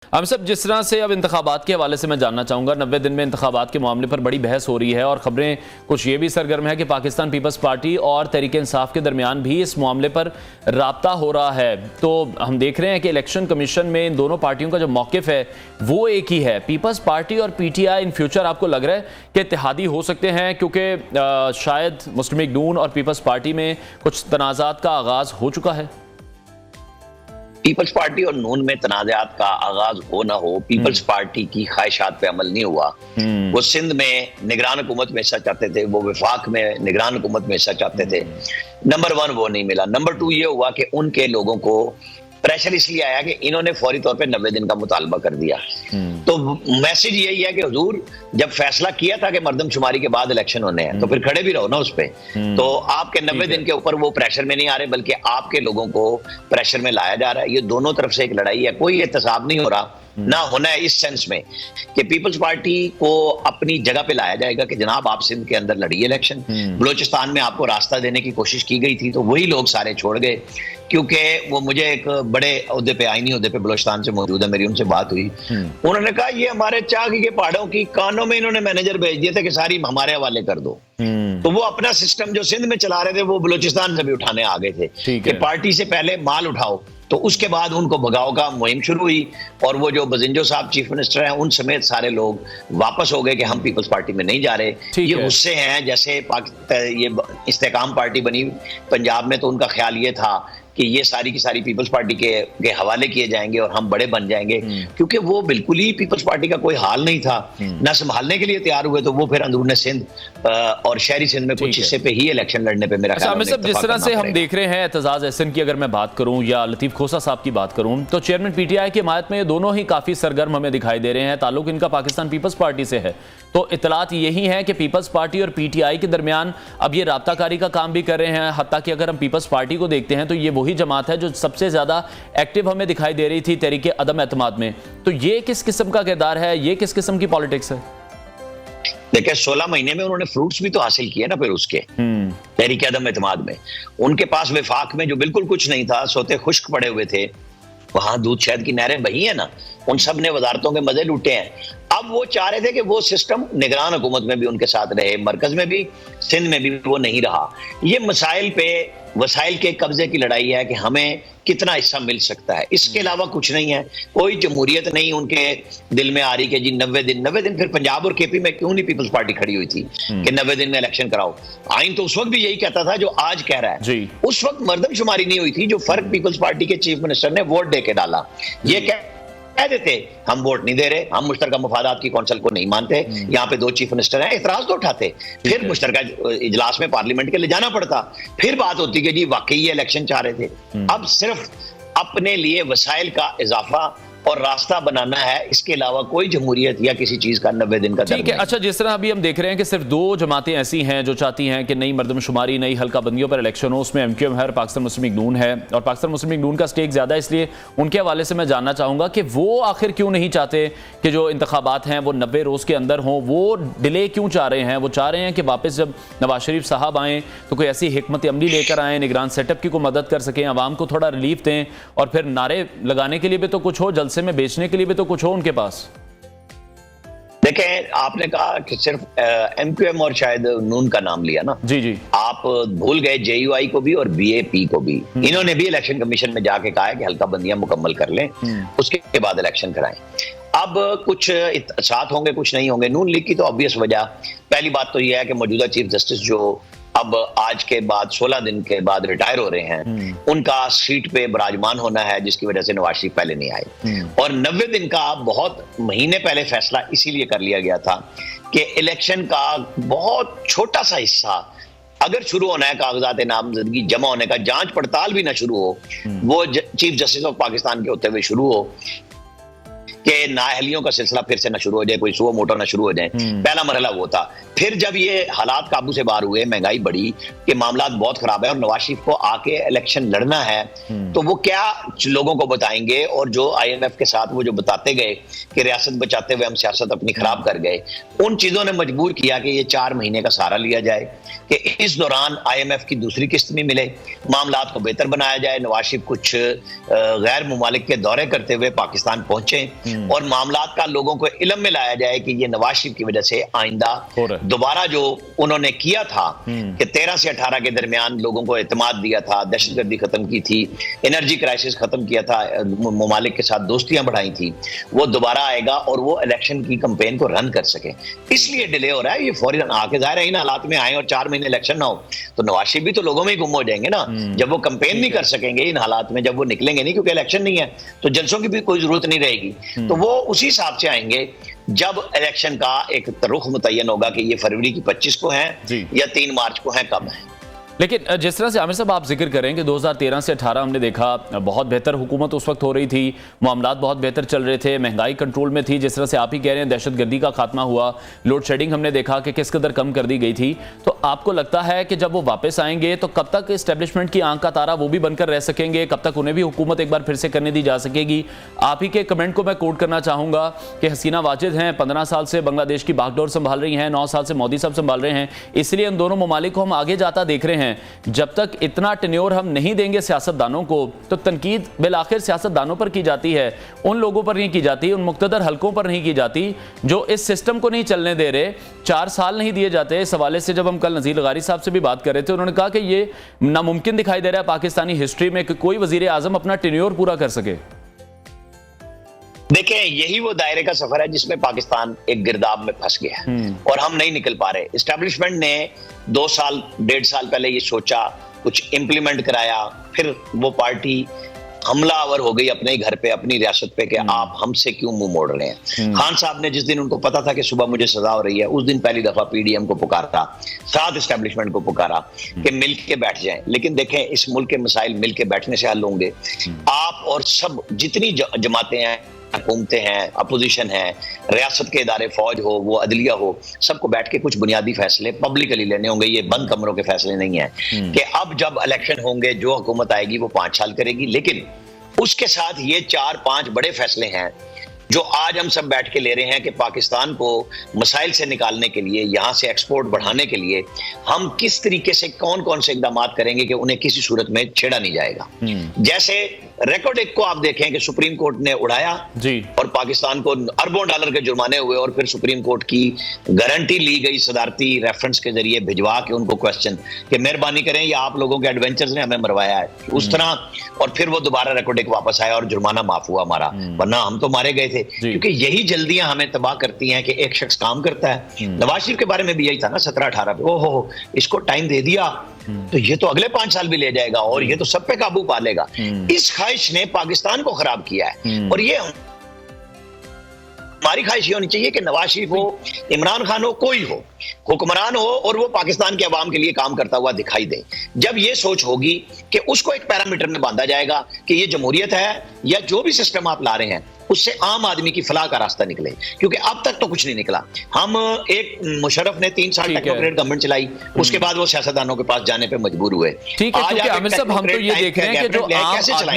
हम सब जिस तरह से अब इंतखाबात के हवाले से मैं जानना चाहूँगा, 90 दिन में इंतखाबात के मामले पर बड़ी बहस हो रही है और ख़बरें कुछ ये भी सरगर्म है कि पाकिस्तान पीपल्स पार्टी और तहरीक इंसाफ के दरमियान भी इस मामले पर राब्ता हो रहा है। तो हम देख रहे हैं कि इलेक्शन कमीशन में इन दोनों पार्टियों का जो मौक़िफ़ है वो एक ही है। पीपल्स पार्टी और PTI इन फ्यूचर आपको लग रहा है कि इत्तेहादी हो सकते हैं, क्योंकि शायद मुस्लिम लीग नून और पीपल्स पार्टी में कुछ तनाज़ात का आगाज़ हो चुका है। पीपल्स पार्टी और नून में तनाज़ात का आगाज हो ना हो, पीपल्स पार्टी की ख्वाहिशात पे अमल नहीं हुआ। वो सिंध में निगरान हुकूमत में हिस्सा चाहते थे, वो वफाक में निगरान हुकूमत में हिस्सा चाहते थे। नंबर 1 वो नहीं मिला। नंबर 2 ये हुआ कि उनके लोगों को प्रेशर इसलिए आया कि इन्होंने फौरी तौर पे 90 दिन का मुतालबा कर दिया। तो मैसेज यही है कि हुजूर जब फैसला किया था कि मर्दमशुमारी के बाद इलेक्शन होने हैं तो फिर खड़े भी रहो ना उस पे। तो आपके 90 दिन के ऊपर वो प्रेशर में नहीं आ रहे, बल्कि आपके लोगों को प्रेशर में लाया जा रहा है। ये दोनों तरफ से एक लड़ाई है, कोई एहतसाब नहीं हो रहा ना होना है इस सेंस में कि पीपल्स पार्टी को अपनी जगह पे लाया जाएगा कि जनाब आप सिंध के अंदर लड़िए इलेक्शन। बलोचिस्तान में आपको रास्ता देने की कोशिश की गई थी तो वही लोग सारे छोड़ गए, क्योंकि वो मुझे एक बड़े ओहदे पे, आईनी ओहदे पे बलोचिस्तान से मौजूद है, मेरी उनसे बात हुई। उन्होंने कहा ये हमारे चाकी के पहाड़ों की कानों में इन्होंने मैनेजर भेज दिए थे कि सारी हमारे हवाले कर दो। तो वो अपना सिस्टम जो सिंध में चला रहे थे वो बलोचिस्तान से भी उठाने आ गए थे कि पार्टी से पहले माल उठाओ। तो उसके बाद उनको भगाओ का मुहिम शुरू हुई और वो जो बजिंजो साहब चीफ मिनिस्टर हैं उन समेत सारे लोग वापस हो गए कि हम पीपल्स पार्टी में नहीं जा रहे। ये गुस्से हैं, जैसे ये इस्तेकाम पार्टी बनी पंजाब में तो उनका ख्याल ये था कि ये सारी की सारी पीपल्स पार्टी के हवाले किए जाएंगे और हम बड़े बन जाएंगे, क्योंकि वो बिल्कुल ही पीपल्स पार्टी का कोई हाल नहीं था, ना संभालने के लिए तैयार हुए। तो वो फिर अंदरूनी सिंध और शहरी सिंध में कुछ हिस्से पे ही इलेक्शन लड़ने पे मेरा ख्याल है। जिस तरह से हम देख रहे हैं एतजाज एहसन की अगर मैं बात करूं या लतीफ खोसा साहब की बात करूं, तो चेयरमैन PTI की हिमायत में ये दोनों ही काफी सरगर्म हमें दिखाई दे रहे हैं। ताल्लुक इनका पाकिस्तान पीपल्स पार्टी से है। तो इतलात यही है कि पीपल्स पार्टी और PTI के दरमियान अब ये राब्ताकारी का काम भी कर रहे हैं। हत्ता कि अगर हम पीपल्स पार्टी को देखते हैं तो ये वही जमात है जो सबसे ज्यादा एक्टिव हमें दिखाई दे रही थी तहरीक अदम एतमाद में। तो ये किस किस्म का किरदार है, ये किस किस्म की पॉलिटिक्स है? देखिए 16 महीने में उन्होंने फ्रूट्स भी तो हासिल किए ना फिर उसके तहरीक अदम एतमाद में। उनके पास वफाक में जो बिल्कुल कुछ नहीं था, सोते खुश्क पड़े हुए थे, वहां दूध शहद की नहरें बही है ना, उन सब ने वजारतों के मजे लूटे हैं। अब वो चाह रहे थे कि वो सिस्टम निगरान हुकूमत में भी उनके साथ रहे, मरकज में भी, सिंध में भी वो नहीं रहा। ये मसाइल पे वसाइल के कब्जे की लड़ाई है कि हमें कितना हिस्सा मिल सकता है, इसके अलावा कुछ नहीं है। कोई जमहूरियत नहीं उनके दिल में आ रही कि जी 90 दिन फिर पंजाब और KP में क्यों नहीं पीपल्स पार्टी खड़ी हुई थी कि 90 दिन में इलेक्शन कराओ। आइन तो उस वक्त भी यही कहता था जो आज कह रहा है। उस वक्त मर्दमशुमारी नहीं हुई थी, जो फर्क पीपल्स पार्टी के चीफ मिनिस्टर ने वोट दे के डाला। ये कह देते हम वोट नहीं दे रहे, हम मुश्तरका मफादात की कौंसिल को नहीं मानते, यहाँ पे 2 चीफ मिनिस्टर हैं, इतराज तो उठाते, फिर मुश्तरका इजलास में पार्लियामेंट के ले जाना पड़ता, फिर बात होती कि जी वाकई ये इलेक्शन चाह रहे थे। अब सिर्फ अपने लिए वसाइल का इजाफा और रास्ता बनाना है, इसके अलावा कोई जमहूरियत या किसी चीज का 90 दिन का ठीक है। अच्छा, जिस तरह अभी हम देख रहे हैं कि सिर्फ 2 जमातें ऐसी हैं जो चाहती हैं कि नई मर्दमशुमारी, नई हल्का बंदियों पर इलेक्शन हो, उसमें MQM है और पाकिस्तान मुस्लिम लीग नून है। और पाकिस्तान मुस्लिम लीग नून का स्टेक ज्यादा है, इसलिए उनके हवाले से मैं जानना चाहूंगा कि वो आखिर क्यों नहीं चाहते कि जो इंतखाबात हैं वो 90 रोज के अंदर हों, वो डिले क्यों चाह रहे हैं? वो चाह रहे हैं कि वापस जब नवाज शरीफ साहब आएँ तो कोई ऐसी हिकमत अमली लेकर आएँ, निगरान सेटअप की कोई मदद कर सकें, आवाम को थोड़ा रिलीफ दें, और फिर नारे लगाने के लिए भी तो कुछ हो, जलसे में बेचने के लिए भी तो कुछ हो उनके पास। देखें, आपने कहा कि सिर्फ MQM और शायद नून का नाम लिया ना। जी आप भूल गए JUI को भी और BAP को भी। इन्होंने भी इलेक्शन कमीशन में जाके कहा है कि हल्का बंदियां मुकम्मल कर लें, उसके बाद इलेक्शन कराएं। अब कुछ साथ होंगे, कुछ नहीं होंगे। नून लीग की तो ऑब्वियस वजह, पहली बात तो यह है कि मौजूदा चीफ जस्टिस जो अब आज के बाद 16 दिन के बाद रिटायर हो रहे हैं, उनका सीट पे विराजमान होना है, जिसकी वजह से नवाज शरीफ पहले नहीं आए। और 90 दिन का बहुत महीने पहले फैसला इसीलिए कर लिया गया था कि इलेक्शन का बहुत छोटा सा हिस्सा अगर शुरू होना है, कागजात नामजदगी जमा होने का, जांच पड़ताल भी ना शुरू हो, वो चीफ जस्टिस ऑफ पाकिस्तान के होते हुए शुरू हो, कि नाअहलियों का सिलसिला फिर से ना शुरू हो जाए, कोई सुओ मोटो ना शुरू हो जाए। पहला मरहला वो था। फिर जब ये हालात काबू से बाहर हुए, महंगाई बढ़ी, कि मामला बहुत खराब है और नवाज शरीफ को आके इलेक्शन लड़ना है, तो वो क्या लोगों को बताएंगे? और जो IMF के साथ वो जो बताते गए कि रियासत बचाते हुए हम सियासत अपनी खराब कर गए, उन चीजों ने मजबूर किया कि ये 4 महीने का सहारा लिया जाए कि इस दौरान IMF की दूसरी किस्त भी मिले, मामलात को बेहतर बनाया जाए। नवाज शरीफ कुछ गैर मुमालिक के दौरे करते हुए पाकिस्तान पहुंचे और मामलात का लोगों को इल्म में लाया जाए कि ये नवाज शरीफ की वजह से आइंदा दोबारा जो उन्होंने किया था कि 13 से 18 के दरमियान लोगों को एतमाद दिया था, दहशतगर्दी खत्म की थी, एनर्जी क्राइसिस खत्म किया था, मुमालिक के साथ दोस्तियां बढ़ाई थी, वो दोबारा आएगा और वो इलेक्शन की कैंपेन को रन कर सके। इसलिए डिले हो रहा है। ये फौरन आके जाहिर है इन हालात में आए और 4 महीने इलेक्शन ना हो तो नवाज शरीफ भी तो लोगों में ही गुम हो जाएंगे ना। जब वो कैंपेन नहीं कर सकेंगे इन हालात में, जब वो निकलेंगे नहीं क्योंकि इलेक्शन नहीं है, तो जलसों की भी कोई जरूरत नहीं रहेगी। तो वो उसी हिसाब से आएंगे जब इलेक्शन का एक रुख मुतय्यन होगा कि ये फरवरी की 25 को है या 3 मार्च को है, कब है। लेकिन जिस तरह से आमिर साहब आप जिक्र करें कि 2013 से 18 हमने देखा बहुत बेहतर हुकूमत उस वक्त हो रही थी, मामलात बहुत बेहतर चल रहे थे, महंगाई कंट्रोल में थी, जिस तरह से आप ही कह रहे हैं दहशतगर्दी का खात्मा हुआ, लोड शेडिंग हमने देखा कि किस कदर कम कर दी गई थी। तो आपको लगता है कि जब वो वापस आएंगे तो कब तक इस्टेब्लिशमेंट की आंख का तारा वो भी बनकर रह सकेंगे, कब तक उन्हें भी हुकूमत एक बार फिर से करने दी जा सकेगी? आप ही के कमेंट को मैं कोट करना चाहूंगा कि हसीना वाजिद हैं, 15 साल से बांग्लादेश की बागडोर संभाल रही हैं, 9 साल से मोदी साहब संभाल रहे हैं, इसलिए इन दोनों ममालिक को हम आगे जाता देख रहे हैं। जब तक इतना टेन्योर हम नहीं देंगे सियासतदानों को, तो तनकीद बिलाखिर सियासतदानों पर की जाती है, उन लोगों पर नहीं की जाती, उन मुक्तदर हलकों पर नहीं की जाती जो इस सिस्टम को नहीं चलने दे रहे। 4 साल नहीं दिए जाते। इस हवाले से जब हम कल नज़ीर लगारी साहब से भी बात कर रहे थे, उन्होंने कहा कि ये नामुमकिन दिखाई दे रहा है पाकिस्तानी हिस्ट्री में कि कोई वजीर आजम अपना टेन्योर पूरा कर सके। देखें, यही वो दायरे का सफर है जिसमें पाकिस्तान एक गिरदाब में फंस गया है और हम नहीं निकल पा रहे। एस्टेब्लिशमेंट ने 2 साल 1.5 साल पहले ये सोचा, कुछ इंप्लीमेंट कराया, फिर वो पार्टी हमलावर हो गई अपने घर पे, अपनी रियासत पे कि आप हमसे क्यों मुंह मोड़ रहे हैं। खान साहब ने जिस दिन उनको पता था कि सुबह मुझे सजा हो रही है, उस दिन पहली दफा PDM को पुकारा, साथ एस्टेब्लिशमेंट को पुकारा कि मिल के बैठ जाएं। लेकिन देखें, इस मुल्क के मसाइल मिल के बैठने से हल होंगे। आप और सब जितनी जमातें हैं, हुकूमतें हैं, अपोजिशन है, रियासत के इदारे, फौज हो, वो अदलिया हो, सबको बैठ के कुछ बुनियादी फैसले पब्लिकली लेने होंगे। ये बंद कमरों के फैसले नहीं है कि अब जब इलेक्शन होंगे जो हुकूमत आएगी वो 5 साल करेगी। लेकिन उसके साथ ये 4-5 बड़े फैसले हैं जो आज हम सब बैठ के ले रहे हैं कि पाकिस्तान को मसाइल से निकालने के लिए, यहाँ से एक्सपोर्ट बढ़ाने के लिए हम किस तरीके से कौन कौन से इकदाम करेंगे कि उन्हें किसी सूरत में छेड़ा नहीं जाएगा। जैसे रिकॉर्ड एक को आप देखें कि सुप्रीम कोर्ट ने उड़ाया जी, और पाकिस्तान को अरबों डॉलर के जुर्माने हुए और फिर सुप्रीम कोर्ट की गारंटी ली गई सदारती रेफरेंस के जरिए भिजवा के उनको क्वेश्चन कि मेहरबानी करें, ये आप लोगों के एडवेंचर्स ने हमें मरवाया है, उस तरह। और फिर वो दोबारा रिकॉर्ड एक वापस आया और जुर्माना माफ हुआ हमारा, वरना हम तो मारे गए थे। क्योंकि यही जल्दियां हमें तबाह करती हैं कि एक शख्स काम करता है। नवाज शरीफ के बारे में भी यही था ना 17-18 पे, ओहो इसको टाइम दे दिया तो ये तो अगले 5 साल भी ले जाएगा और ये तो सब पे काबू पा लेगा। इस ख्वाहिश ने पाकिस्तान को खराब किया है। और ये हमारी ख्वाहिश ये होनी चाहिए कि नवाज शरीफ हो, इमरान खान हो, कोई हो, हुक्मरान हो और वो पाकिस्तान के अवाम के लिए काम करता हुआ दिखाई दे। जब ये सोच होगी कि उसको एक पैरामीटर में बांधा जाएगा कि ये जमहूरियत है या जो भी सिस्टम आप ला रहे हैं उससे आम आदमी की फलाह का रास्ता निकले, क्योंकि अब तक तो कुछ नहीं निकला। हम एक मुशर्रफ ने 3 साल टेक्नोक्रेट गवर्नमेंट चलाई, उसके बाद वो सियासतदानों के पास जाने पे मजबूर हुए। ठीक है, क्योंकि आमिर साहब हम तो ये देख रहे हैं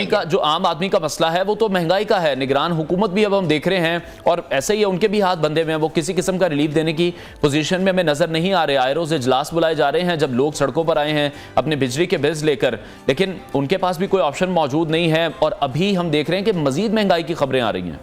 कि जो आम आदमी का मसला है वो तो महंगाई का है। निगरान हुकूमत भी अब हम देख रहे हैं और ऐसे ही उनके भी हाथ बंधे हुए हैं, वो किसी किस्म का रिलीफ देने की पोजीशन में हमें नजर नहीं आ रहे। आए रोज इजलास बुलाए जा रहे हैं जब लोग सड़कों पर आए हैं अपने बिजली के बिल्स लेकर, लेकिन उनके पास भी कोई ऑप्शन मौजूद नहीं है। और अभी हम देख रहे हैं कि मजीद महंगाई की खबरें आ रही हैं।